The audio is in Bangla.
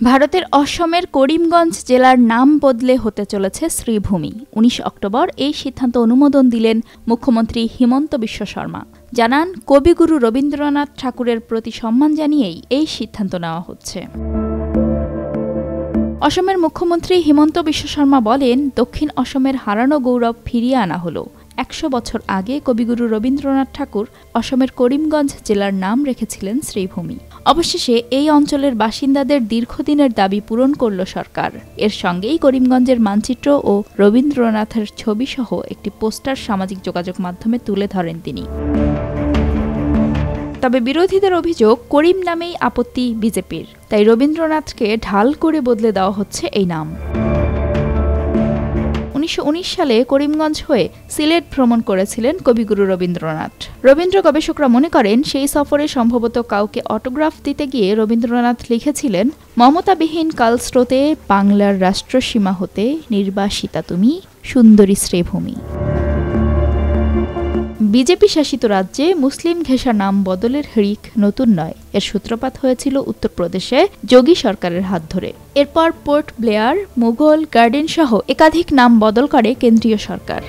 ভারতের অসমের করিমগঞ্জ জেলার নাম বদলে হতে চলেছে শ্রীভূমি। ১৯ অক্টোবর এই সিদ্ধান্ত অনুমোদন দিলেন মুখ্যমন্ত্রী হিমন্ত বিশ্ব শর্মা। জানান, কবিগুরু রবীন্দ্রনাথ ঠাকুরের প্রতি সম্মান জানিয়েই এই সিদ্ধান্ত নেওয়া হচ্ছে। অসমের মুখ্যমন্ত্রী হিমন্ত বিশ্ব শর্মা বলেন, দক্ষিণ অসমের হারানো গৌরব ফিরিয়ে আনা হলো। ১০০ বছর আগে কবিগুরু রবীন্দ্রনাথ ঠাকুর অসমের করিমগঞ্জ জেলার নাম রেখেছিলেন শ্রীভূমি। অবশেষে এই অঞ্চলের বাসিন্দাদের দীর্ঘদিনের দাবি পূরণ করল সরকার। এর সঙ্গেই করিমগঞ্জের মানচিত্র ও রবীন্দ্রনাথের ছবিসহ একটি পোস্টার সামাজিক যোগাযোগ মাধ্যমে তুলে ধরেন তিনি। তবে বিরোধীদের অভিযোগ, করিম নামেই আপত্তি বিজেপির, তাই রবীন্দ্রনাথকে ঢাল করে বদলে দেওয়া হচ্ছে এই নাম। ১৯১৯ সালে করিমগঞ্জ হয়ে সিলেট ভ্রমণ করেছিলেন কবিগুরু রবীন্দ্রনাথ। রবীন্দ্র গবেষকরা মনে করেন, সেই সফরে সম্ভবত কাউকে অটোগ্রাফ দিতে গিয়ে রবীন্দ্রনাথ লিখেছিলেন, মমতাবিহীন কালস্রোতে বাংলার রাষ্ট্রসীমা হতে নির্বাসিতা তুমি, সুন্দরী শ্রীভূমি। বিজেপি শাসিত রাজ্যে মুসলিম ঘেঁষা নাম বদলের হিড়িক নতুন নয়। এর সূত্রপাত হয়েছিল উত্তরপ্রদেশে যোগী সরকারের হাত ধরে। এরপর পোর্ট ব্লেয়ার, মুঘল গার্ডেন সহ একাধিক নাম বদল করে কেন্দ্রীয় সরকার।